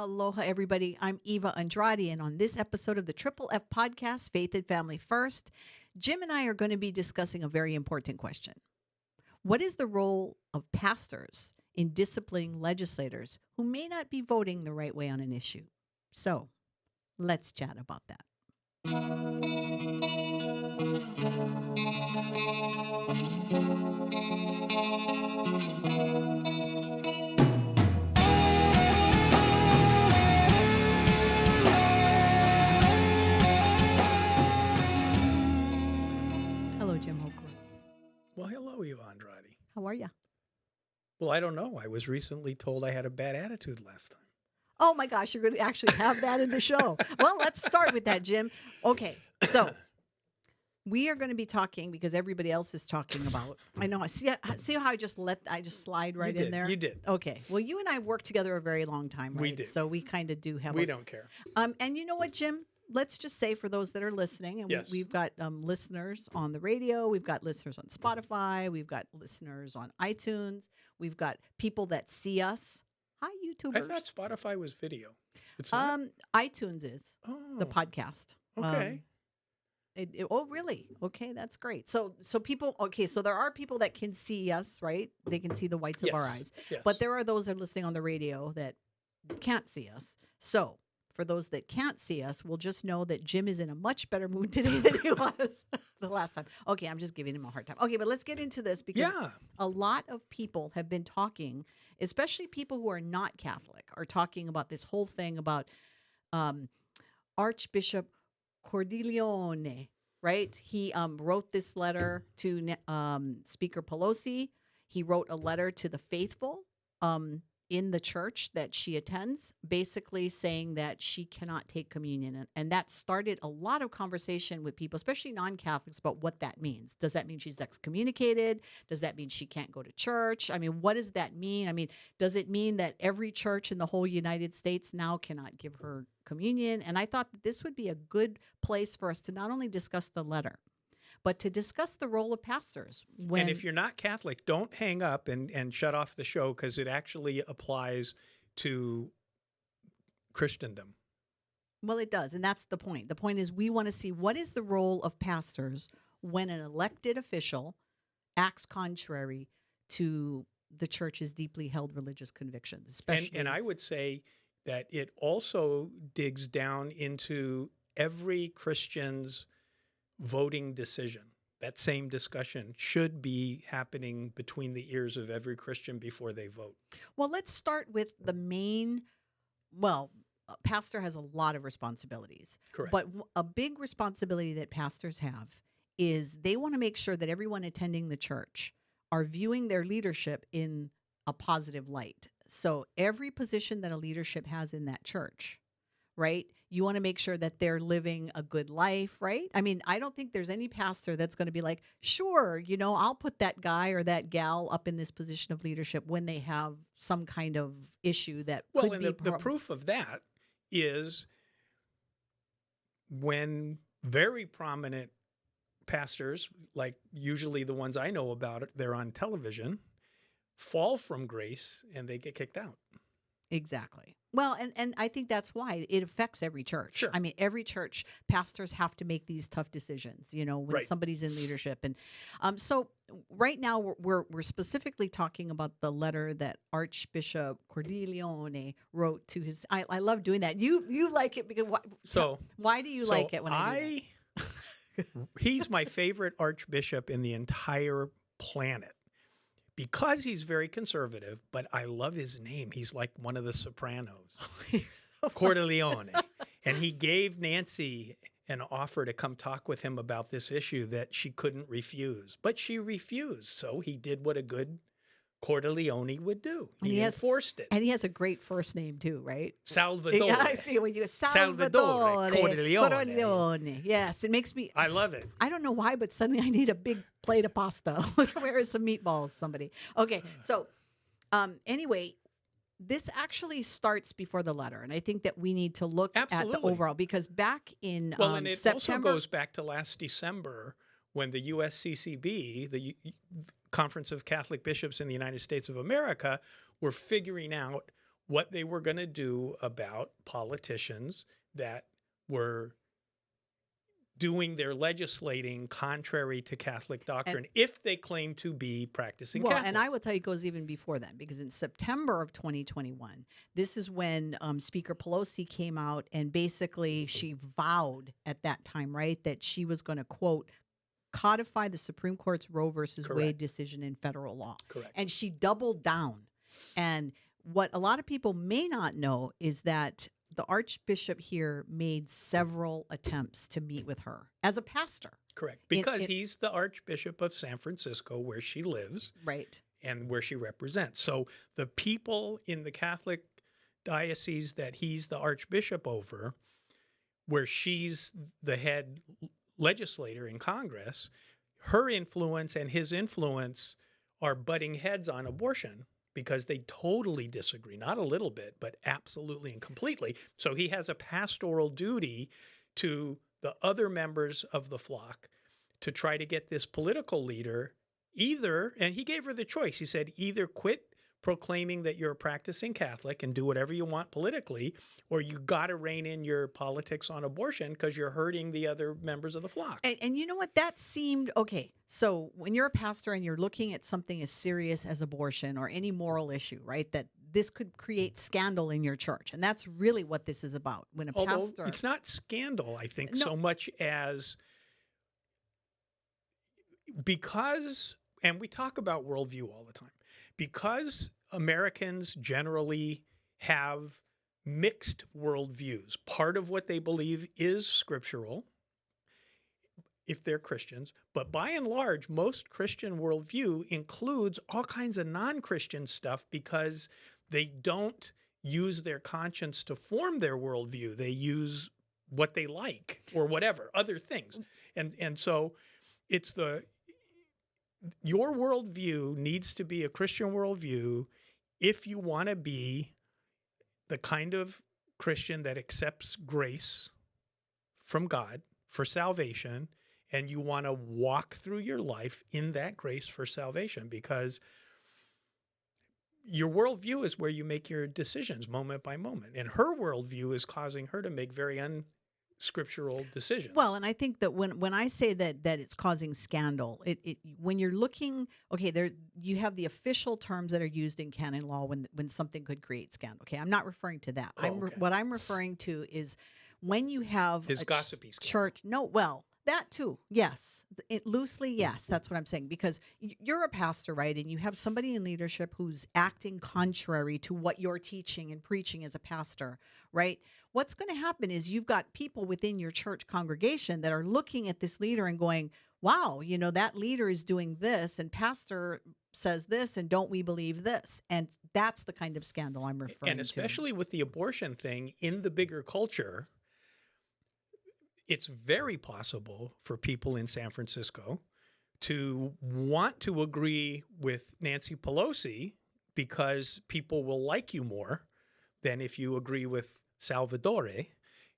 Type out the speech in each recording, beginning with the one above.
Aloha, everybody. I'm Eva Andrade, and on this episode of the Triple F podcast, Faith and Family First, Jim and I are going to be discussing a very important question. What is the role of pastors in disciplining legislators who may not be voting the right way on an issue? So let's chat about that. Hello, Jim Hoker. Well, hello, Eva Andrade. How are you? Well, I don't know. I was recently told I had a bad attitude last time. Oh my gosh, you're going to actually have that in the show. Well, let's start with that, Jim. Okay, so we are going to be talking because everybody else is talking about. I know. See how I just slide right in there. You did. Okay. Well, you and I have worked together a very long time, right? We did. So we kind of do have. We don't care. And you know what, Jim? Let's just say for those that are listening, and Yes. we've got listeners on the radio, we've got listeners on Spotify, we've got listeners on iTunes, we've got people that see us. Hi, YouTubers. I thought Spotify was video. It's not? iTunes is the Oh, podcast. okay. Oh, really? Okay, that's great. So people. Okay, so there are people that can see us, right? They can see the whites of our Yes. eyes. Yes. But there are those that are listening on the radio that can't see us. So for those that can't see us, we'll just know that Jim is in a much better mood today than he was the last time. Okay, I'm just giving him a hard time. Okay, but let's get into this because Yeah. a lot of people have been talking, especially people who are not Catholic, are talking about this whole thing about Archbishop Cordileone, right? He wrote this letter to Speaker Pelosi. He wrote a letter to the faithful in the church that she attends, basically saying that she cannot take communion. And that started a lot of conversation with people, especially non-Catholics, about what that means. Does that mean she's excommunicated? Does that mean she can't go to church? I mean, what does that mean? I mean, does it mean that every church in the whole United States now cannot give her communion? And I thought that this would be a good place for us to not only discuss the letter, but to discuss the role of pastors. And if you're not Catholic, don't hang up and shut off the show because it actually applies to Christendom. Well, it does. And that's the point. The point is we want to see what is the role of pastors when an elected official acts contrary to the church's deeply held religious convictions. Especially. And I would say that it also digs down into every Christian's voting decision. That same discussion should be happening between the ears of every Christian before they vote. Well, let's start with the main. Well, a pastor has a lot of responsibilities. Correct. But a big responsibility that pastors have is they want to make sure that everyone attending the church are viewing their leadership in a positive light. So every position that a leadership has in that church, right? You want to make sure that they're living a good life, right? I mean, I don't think there's any pastor that's going to be like, sure, I'll put that guy or that gal up in this position of leadership when they have some kind of issue that Well, could and be the proof of that is when very prominent pastors, like usually the ones I know about, they're on television, fall from grace and they get kicked out. Exactly. Well, and I think that's why it affects every church. Sure. I mean, every church, pastors have to make these tough decisions, when Right. somebody's in leadership. And so right now we're specifically talking about the letter that Archbishop Cordileone wrote to his. I love doing that. You like it because why do you like it when I do that? He's my favorite archbishop in the entire planet. Because he's very conservative, but I love his name. He's like one of the Sopranos, Cordileone. And he gave Nancy an offer to come talk with him about this issue that she couldn't refuse. But she refused. So he did what a good Cordileone would do. He enforced it. And he has a great first name too, right? Salvatore. Yeah, I see what you Salvatore Cordileone. Yes, it makes me. I love it. I don't know why, but suddenly I need a big plate of pasta. Where is some meatballs? Somebody. Okay, so anyway, this actually starts before the letter, and I think that we need to look at the overall because back in and it September, also goes back to last December when the USCCB, the Conference of Catholic Bishops in the United States of America, were figuring out what they were going to do about politicians that were doing their legislating contrary to Catholic doctrine if they claim to be practicing Catholics. And I will tell you, it goes even before then, because in September of 2021, this is when Speaker Pelosi came out and basically she vowed at that time, right, that she was going to, quote, codify the Supreme Court's Roe versus Wade decision in federal law. Correct. And she doubled down. And what a lot of people may not know is that the Archbishop here made several attempts to meet with her as a pastor. Correct. Because he's the Archbishop of San Francisco, where she lives. Right. And where she represents. So the people in the Catholic diocese that he's the Archbishop over, where she's the head legislator in Congress, her influence and his influence are butting heads on abortion, because they totally disagree, not a little bit, but absolutely and completely. So he has a pastoral duty to the other members of the flock to try to get this political leader either, and he gave her the choice. He said, either quit proclaiming that you're a practicing Catholic and do whatever you want politically, or you got to rein in your politics on abortion because you're hurting the other members of the flock. And you know what? That seemed okay. So when you're a pastor and you're looking at something as serious as abortion or any moral issue, right, that this could create scandal in your church. And that's really what this is about. When a pastor... It's not scandal, I think, so much as because, and we talk about worldview all the time, because Americans generally have mixed worldviews. Part of what they believe is scriptural, if they're Christians, but by and large, most Christian worldview includes all kinds of non-Christian stuff because they don't use their conscience to form their worldview. They use what they like or whatever, other things. And so it's your worldview needs to be a Christian worldview if you want to be the kind of Christian that accepts grace from God for salvation, and you want to walk through your life in that grace for salvation, because your worldview is where you make your decisions moment by moment. And her worldview is causing her to make very unscriptural decisions. Well, and I think that when I say that it's causing scandal, it when you're looking, okay, there you have the official terms that are used in canon law when something could create scandal. Okay, I'm not referring to that. What I'm referring to is when you have his gossipy church. No, well, that too. Yes. Loosely, yes. That's what I'm saying. Because you're a pastor, right? And you have somebody in leadership who's acting contrary to what you're teaching and preaching as a pastor, right? What's going to happen is you've got people within your church congregation that are looking at this leader and going, wow, that leader is doing this and pastor says this, and don't we believe this? And that's the kind of scandal I'm referring to. And especially with the abortion thing in the bigger culture, it's very possible for people in San Francisco to want to agree with Nancy Pelosi because people will like you more than if you agree with Salvatore,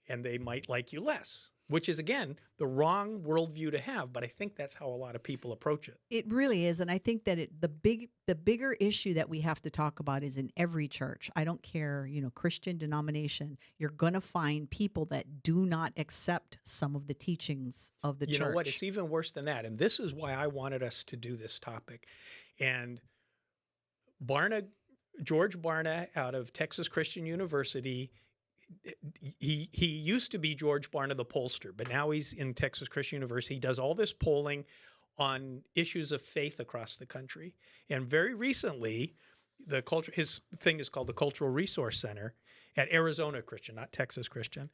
and they might like you less, which is, again, the wrong worldview to have. But I think that's how a lot of people approach it. It really is. And I think that the bigger issue that we have to talk about is in every church. I don't care, Christian denomination, you're going to find people that do not accept some of the teachings of the church. You know what? It's even worse than that. And this is why I wanted us to do this topic. And George Barna out of Texas Christian University, he used to be George Barna the pollster, but now he's in Texas Christian University. He does all this polling on issues of faith across the country. And very recently, his thing is called the Cultural Resource Center at Arizona Christian, not Texas Christian.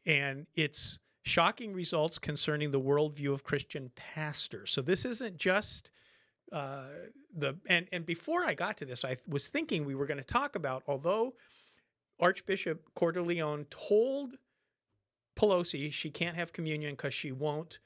And it's shocking results concerning the worldview of Christian pastors. So this isn't just and before I got to this, I was thinking we were going to talk about, although Archbishop Cordileone told Pelosi she can't have communion because she won't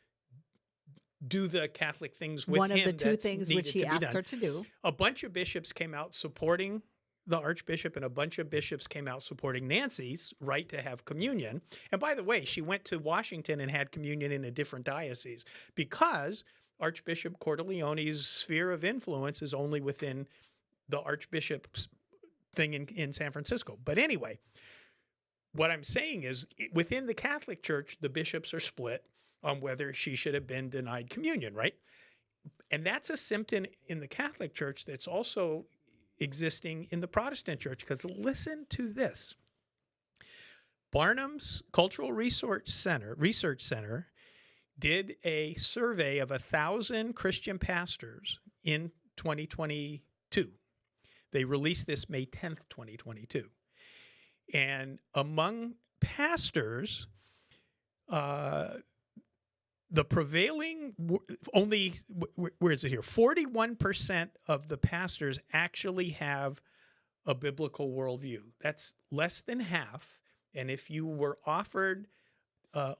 do the Catholic things with him. One of the two things which he asked her to do. A bunch of bishops came out supporting the Archbishop, and a bunch of bishops came out supporting Nancy's right to have communion. And by the way, she went to Washington and had communion in a different diocese because Archbishop Cordileone's sphere of influence is only within the Archbishop's thing in San Francisco. But anyway, what I'm saying is within the Catholic Church, the bishops are split on whether she should have been denied communion, right? And that's a symptom in the Catholic Church that's also existing in the Protestant Church. Because listen to this. Barnum's Cultural Research Center did a survey of 1,000 Christian pastors in 2022. They released this May 10th, 2022. And among pastors, the prevailing, only, where is it here? 41% of the pastors actually have a biblical worldview. That's less than half. And if you were offered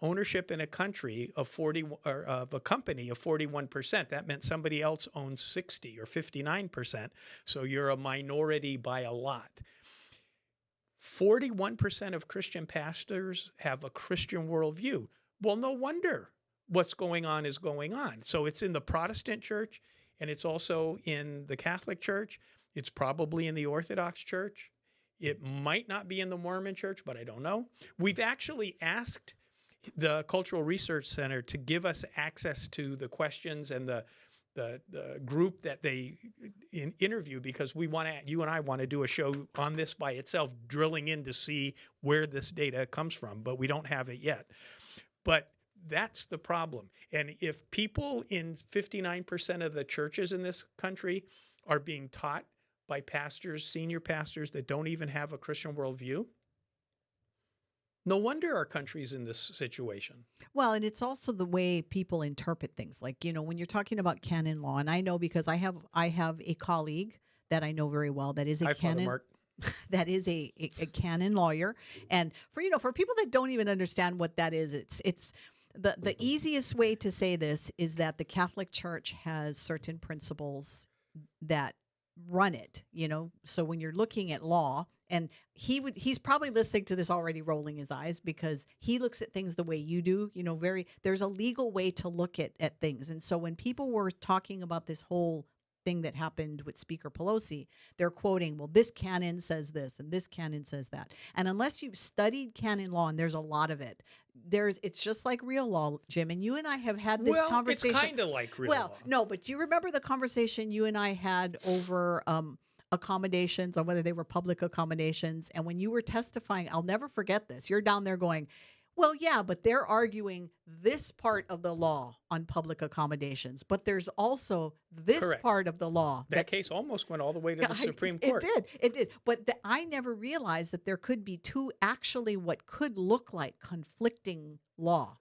ownership in a country of 40 or of a company of 41%, that meant somebody else owns 60 or 59%. So you're a minority by a lot. 41% of Christian pastors have a Christian worldview. Well, no wonder what's going on is going on. So it's in the Protestant church, and it's also in the Catholic Church. It's probably in the Orthodox Church. It might not be in the Mormon Church, but I don't know. We've actually asked the Cultural Research Center to give us access to the questions and the group that they interview, because we want to, you and I want to do a show on this by itself, drilling in to see where this data comes from, but we don't have it yet. But that's the problem. And if people in 59% of the churches in this country are being taught by pastors, senior pastors that don't even have a Christian worldview, no wonder our country's in this situation. Well, and it's also the way people interpret things. Like, you know, when you're talking about canon law, and I know because I have a colleague that I know very well that is a canon that is a canon lawyer. And for people that don't even understand what that is, it's the easiest way to say this is that the Catholic Church has certain principles that run it, so when you're looking at law, and he's probably listening to this already rolling his eyes, because he looks at things the way you do, there's a legal way to look at things. And so when people were talking about this whole thing that happened with Speaker Pelosi, they're quoting, well, this canon says this and this canon says that. And unless you've studied canon law, and there's a lot of it, it's just like real law, Jim. And you and I have had this conversation. It's kind of like real law. No, but do you remember the conversation you and I had over accommodations, on whether they were public accommodations? And when you were testifying, I'll never forget this. You're down there going, well, yeah, but they're arguing this part of the law on public accommodations, but there's also this Correct. Part of the law. That case almost went all the way to the Supreme Court. It did. But I never realized that there could be two actually what could look like conflicting law.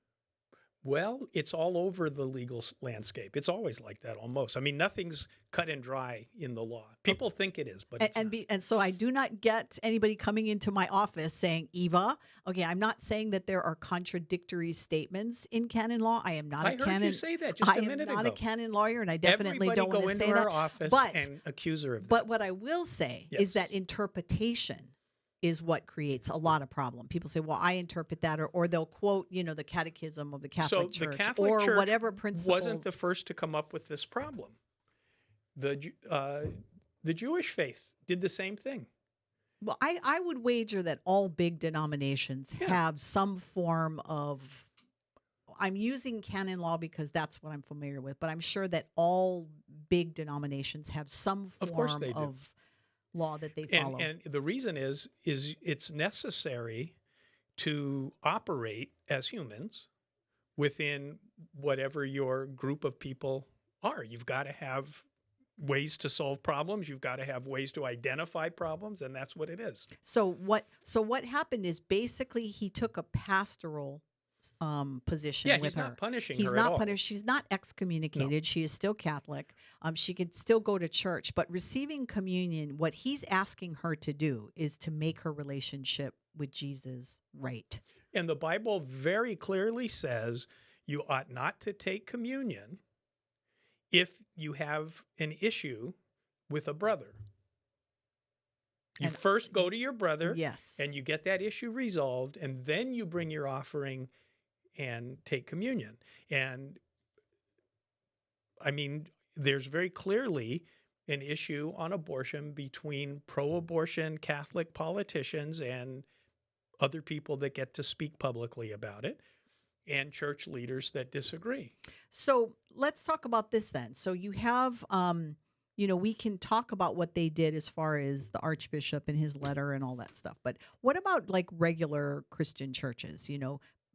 Well, it's all over the legal landscape. It's always like that almost. I mean, nothing's cut and dry in the law. People think it is, but it's not. And so I do not get anybody coming into my office saying, Eva, okay, I'm not saying that there are contradictory statements in canon law. I am not a canon. I heard you say that just a minute ago. I am not a canon lawyer, and I definitely don't want to say that. Everybody go into our office and accuse her of that. But what I will say is that interpretation is what creates a lot of problem. People say, well, I interpret that, or they'll quote, the catechism of the Catholic Church, the Catholic or Church whatever principle. Wasn't the first to come up with this problem. The Jewish faith did the same thing. Well, I would wager that all big denominations have some form of, I'm using canon law because that's what I'm familiar with, but I'm sure that all big denominations have some form of law that they follow. And the reason is it's necessary to operate as humans within whatever your group of people are. You've got to have ways to solve problems. You've got to have ways to identify problems, and that's what it is. So what happened is basically he took a pastoral position with her. He's not punishing her He's at not all. punished. She's not excommunicated. No. She is still Catholic. She can still go to church, but receiving communion, what he's asking her to do is to make her relationship with Jesus right. And the Bible very clearly says you ought not to take communion if you have an issue with a brother. You first go to your brother, and you get that issue resolved, and then you bring your offering and take communion. And I mean, there's very clearly an issue on abortion between pro-abortion Catholic politicians and other people that get to speak publicly about it, and church leaders that disagree. So let's talk about this then. So you have, we can talk about what they did as far as the Archbishop and his letter and all that stuff. But what about like regular Christian churches?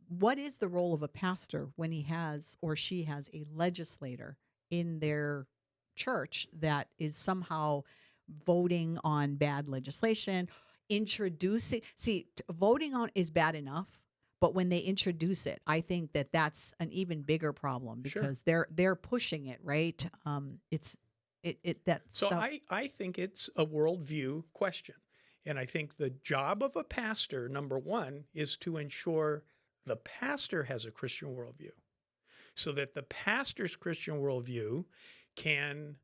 What is the role of a pastor when he has or she has a legislator in their church that is somehow voting on bad legislation, voting on is bad enough. But when they introduce it, I think that that's an even bigger problem because they're pushing it, right? So I think it's a worldview question. And I think the job of a pastor, number one, is to ensure the pastor has a Christian worldview so that the pastor's Christian worldview can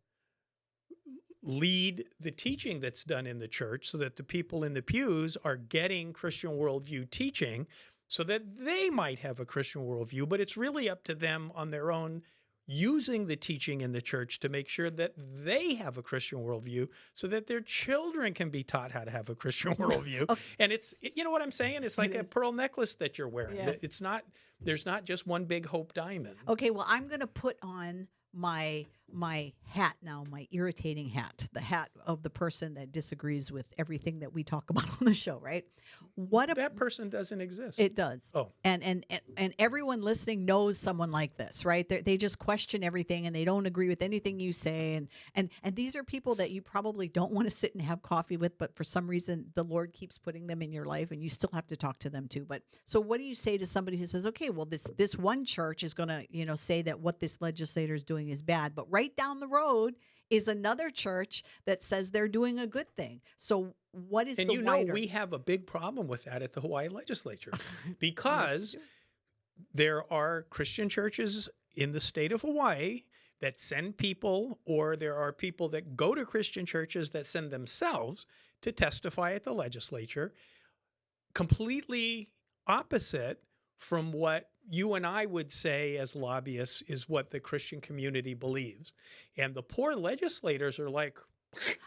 lead the teaching that's done in the church so that the people in the pews are getting Christian worldview teaching so that they might have a Christian worldview, but it's really up to them on their own using the teaching in the church to make sure that they have a Christian worldview so that their children can be taught how to have a Christian worldview. Okay. And you know what I'm saying? It's like a pearl necklace that you're wearing. Yes. There's not just one big hope diamond. Okay, well, I'm going to put on my hat now, my irritating hat, the hat of the person that disagrees with everything that we talk about on the show, right? That person doesn't exist. It does. Oh. And everyone listening knows someone like this, right? They just question everything and they don't agree with anything you say. And these are people that you probably don't want to sit and have coffee with, but for some reason the Lord keeps putting them in your life and you still have to talk to them too. But so what do you say to somebody who says, okay, well, this one church is going to, say that what this legislator is doing is bad, but right down the road is another church that says they're doing a good thing. So what is the wider? We have a big problem with that at the Hawaii legislature because there are Christian churches in the state of Hawaii that send people, or there are people that go to Christian churches that send themselves to testify at the legislature, completely opposite from what you and I would say as lobbyists is what the Christian community believes. And the poor legislators are like,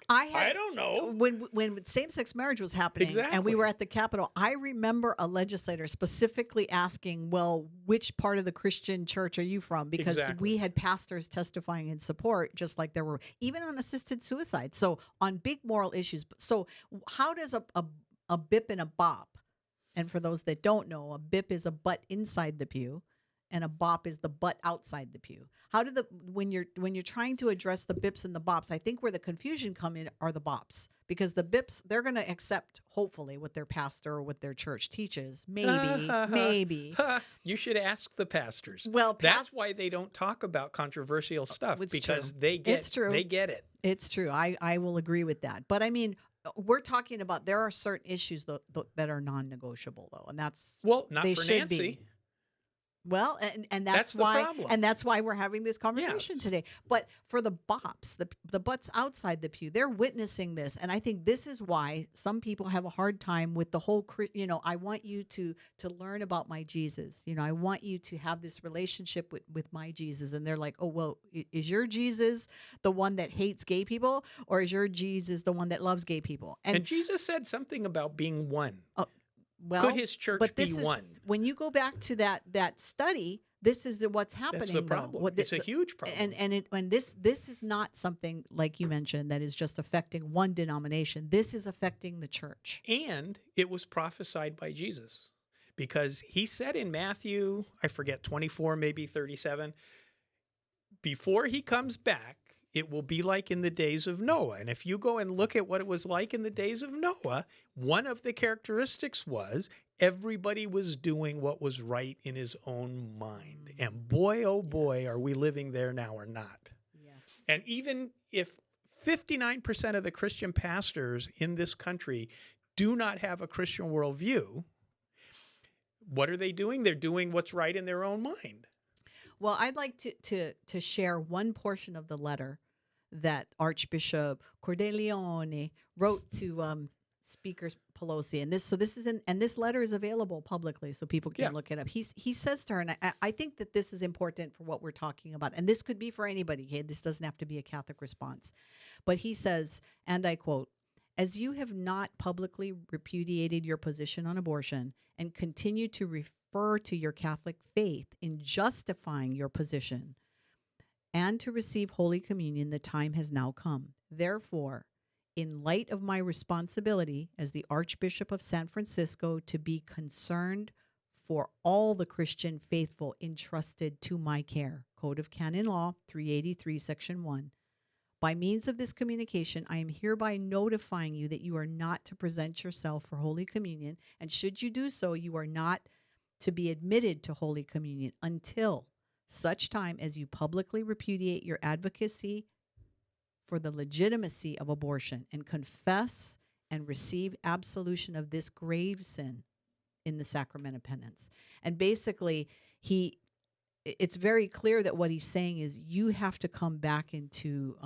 I don't know. When same-sex marriage was happening and we were at the Capitol, I remember a legislator specifically asking, well, which part of the Christian church are you from? Because we had pastors testifying in support, just like there were even on assisted suicide. So on big moral issues. So how does a bip and a bop? And for those that don't know, a bip is a butt inside the pew and a bop is the butt outside the pew. How do when you're trying to address the bips and the bops, I think where the confusion come in are the bops, because the bips, they're going to accept hopefully what their pastor or what their church teaches. Maybe. You should ask the pastors. Well, that's why they don't talk about controversial stuff because they get it. It's true. I will agree with that. But I mean, we're talking about there are certain issues that are non-negotiable though, and that's not for Nancy. Well, and that's why, the problem. And that's why we're having this conversation today. But for the bops, the butts outside the pew, they're witnessing this, and I think this is why some people have a hard time with the whole. I want you to learn about my Jesus. I want you to have this relationship with my Jesus, and they're like, oh well, is your Jesus the one that hates gay people, or is your Jesus the one that loves gay people? And Jesus said something about being one. Well, could his church be one? When you go back to that study, this is what's happening. That's the problem. It's a huge problem. And this is not something like you mentioned that is just affecting one denomination. This is affecting the church. And it was prophesied by Jesus, because he said in Matthew, I forget, 24, maybe 37, before he comes back, it will be like in the days of Noah. And if you go and look at what it was like in the days of Noah, one of the characteristics was everybody was doing what was right in his own mind. And boy, oh boy, are we living there now or not. Yes. And even if 59% of the Christian pastors in this country do not have a Christian worldview, what are they doing? They're doing what's right in their own mind. Well, I'd like to share one portion of the letter that Archbishop Cordileone wrote to Speaker Pelosi, and this is and this letter is available publicly, so people can Yeah. look it up. He says to her, and I think that this is important for what we're talking about, and this could be for anybody. Okay? This doesn't have to be a Catholic response, but he says, and I quote: "As you have not publicly repudiated your position on abortion and continue to refer to your Catholic faith in justifying your position, and to receive Holy Communion, the time has now come. Therefore, in light of my responsibility as the Archbishop of San Francisco to be concerned for all the Christian faithful entrusted to my care," Code of Canon Law 383, Section 1, "by means of this communication, I am hereby notifying you that you are not to present yourself for Holy Communion, and should you do so, you are not to be admitted to Holy Communion until such time as you publicly repudiate your advocacy for the legitimacy of abortion and confess and receive absolution of this grave sin in the sacrament of penance." And basically, it's very clear that what he's saying is you have to come back into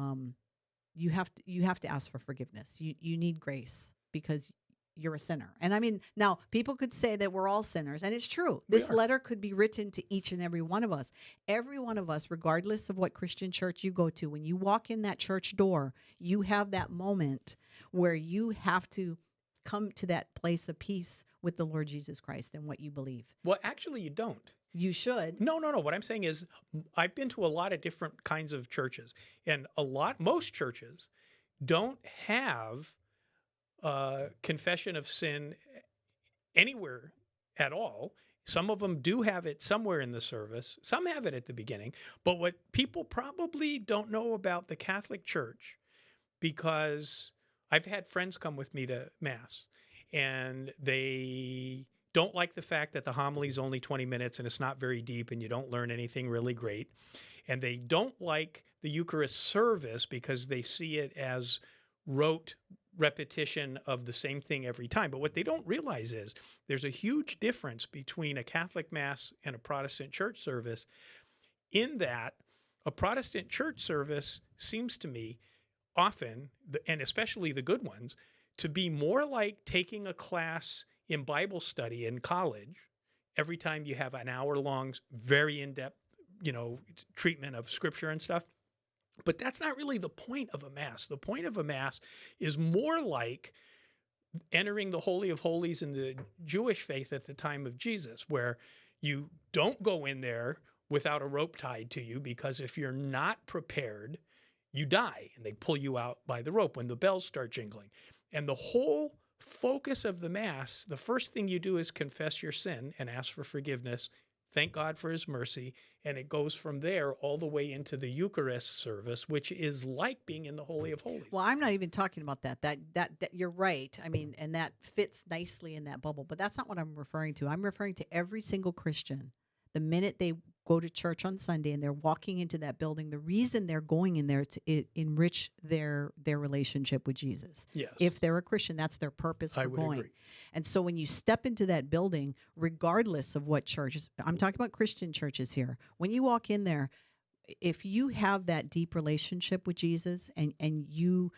you have to ask for forgiveness. You need grace because you're a sinner. And I mean, now people could say that we're all sinners, and it's true. This letter could be written to each and every one of us. Every one of us, regardless of what Christian church you go to, when you walk in that church door, you have that moment where you have to come to that place of peace with the Lord Jesus Christ and what you believe. Well, actually, you don't. You should. No. What I'm saying is I've been to a lot of different kinds of churches, and most churches don't have confession of sin anywhere at all. Some of them do have it somewhere in the service. Some have it at the beginning. But what people probably don't know about the Catholic Church, because I've had friends come with me to Mass, and they don't like the fact that the homily is only 20 minutes and it's not very deep and you don't learn anything really great. And they don't like the Eucharist service because they see it as rote repetition of the same thing every time. But what they don't realize is there's a huge difference between a Catholic Mass and a Protestant church service, in that a Protestant church service seems to me often, and especially the good ones, to be more like taking a class in Bible study in college every time you have an hour-long, very in-depth, treatment of Scripture and stuff. But that's not really the point of a Mass. The point of a Mass is more like entering the Holy of Holies in the Jewish faith at the time of Jesus, where you don't go in there without a rope tied to you, because if you're not prepared, you die, and they pull you out by the rope when the bells start jingling. And the whole focus of the Mass, the first thing you do is confess your sin and ask for forgiveness. Thank God for his mercy. And it goes from there all the way into the Eucharist service, which is like being in the Holy of Holies. Well, I'm not even talking about that. That you're right. I mean, and that fits nicely in that bubble, but that's not what I'm referring to. I'm referring to every single Christian. The minute they go to church on Sunday and they're walking into that building, the reason they're going in there to enrich their relationship with Jesus. Yes. If they're a Christian, that's their purpose for going. Agree. And so when you step into that building, regardless of what churches, I'm talking about Christian churches here, when you walk in there, if you have that deep relationship with Jesus and you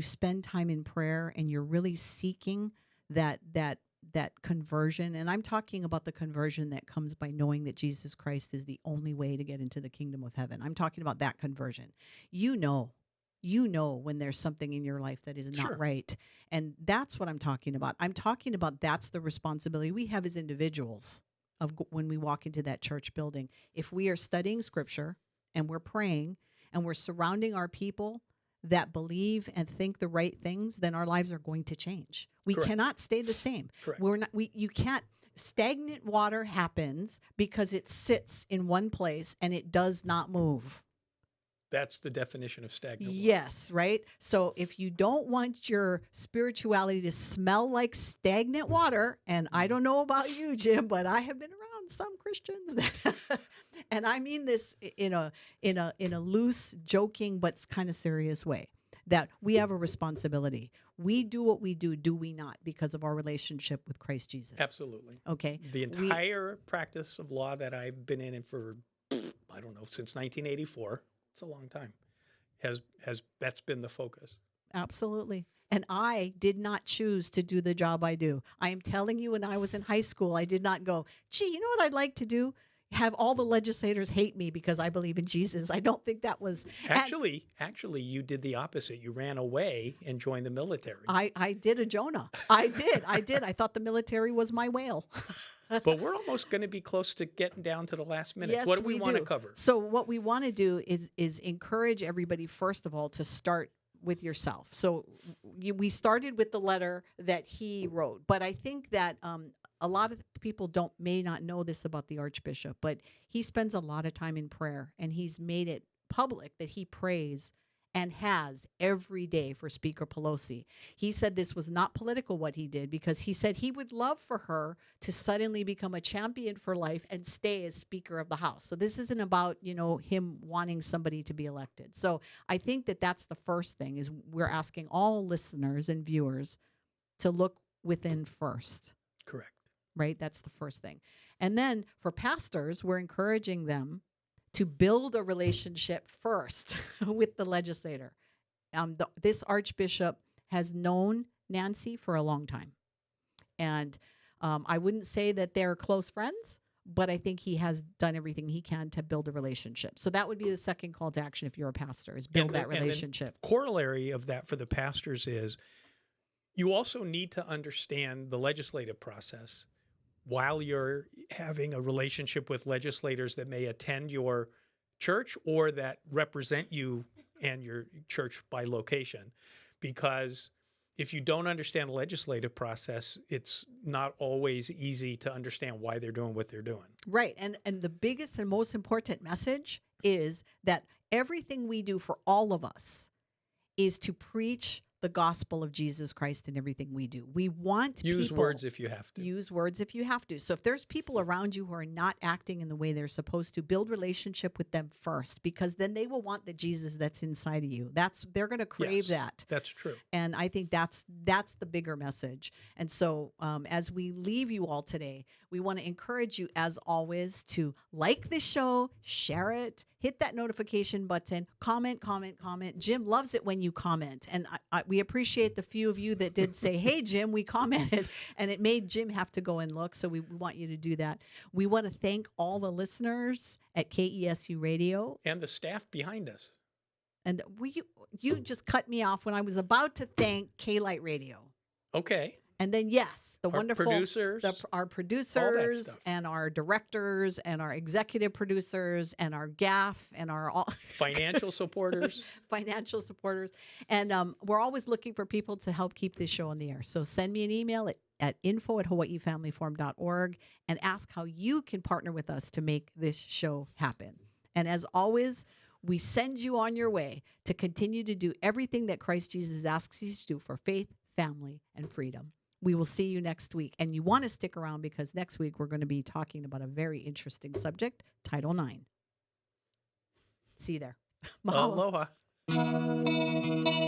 spend time in prayer and you're really seeking that conversion, and I'm talking about the conversion that comes by knowing that Jesus Christ is the only way to get into the kingdom of heaven. I'm talking about that conversion. You know when there's something in your life that is not right. And that's what I'm talking about. I'm talking about that's the responsibility we have as individuals of when we walk into that church building. If we are studying Scripture and we're praying and we're surrounding our people that believe and think the right things, then our lives are going to change. We cannot stay the same. Correct. You can't. Stagnant water happens because it sits in one place and it does not move. That's the definition of stagnant water. Yes, right? So if you don't want your spirituality to smell like stagnant water, and I don't know about you, Jim, but I have been around some Christians that and I mean this in a loose, joking, but kind of serious way, that we have a responsibility. We do what we do we not, because of our relationship with Christ Jesus? Absolutely. Okay. The entire practice of law that I've been in for, I don't know, since 1984, it's a long time, has that's been the focus. Absolutely. And I did not choose to do the job I do. I am telling you, when I was in high school, I did not go, gee, you know what I'd like to do? Have all the legislators hate me because I believe in Jesus. I don't think that was Actually, you did the opposite. You ran away and joined the military. I did a Jonah. I did. I thought the military was my whale. But we're almost going to be close to getting down to the last minute. Yes, What do we want to cover? So what we want to do is encourage everybody, first of all, to start with yourself. So we started with the letter that he wrote, but I think that a lot of people may not know this about the Archbishop, but he spends a lot of time in prayer, and he's made it public that he prays and has every day for Speaker Pelosi. He said this was not political what he did, because he said he would love for her to suddenly become a champion for life and stay as Speaker of the House. So this isn't about, him wanting somebody to be elected. So I think that that's the first thing, is we're asking all listeners and viewers to look within first. Correct. Right? That's the first thing. And then for pastors, we're encouraging them to build a relationship first with the legislator. This Archbishop has known Nancy for a long time. And I wouldn't say that they're close friends, but I think he has done everything he can to build a relationship. So that would be the second call to action if you're a pastor, is build that relationship. And the corollary of that for the pastors is you also need to understand the legislative process while you're having a relationship with legislators that may attend your church or that represent you and your church by location. Because if you don't understand the legislative process, it's not always easy to understand why they're doing what they're doing. Right. And the biggest and most important message is that everything we do for all of us is to preach the gospel of Jesus Christ in everything we do. We want use words if you have to. Use words if you have to. So if there's people around you who are not acting in the way they're supposed to, build relationship with them first, because then they will want the Jesus that's inside of you. They're going to crave that. That's true. And I think that's the bigger message. And so as we leave you all today, we want to encourage you, as always, to like this show, share it, hit that notification button, comment. Jim loves it when you comment. And we appreciate the few of you that did say, hey, Jim, we commented. And it made Jim have to go and look. So we want you to do that. We want to thank all the listeners at KESU Radio. And the staff behind us. And you just cut me off when I was about to thank K-Light Radio. Okay. And then, yes, our wonderful producers, our producers and our directors and our executive producers and our GAF and our financial supporters. And we're always looking for people to help keep this show on the air. So send me an email at info@hawaiifamilyforum.org and ask how you can partner with us to make this show happen. And as always, we send you on your way to continue to do everything that Christ Jesus asks you to do for faith, family, and freedom. We will see you next week. And you want to stick around, because next week we're going to be talking about a very interesting subject, Title IX. See you there. Mahalo. Aloha.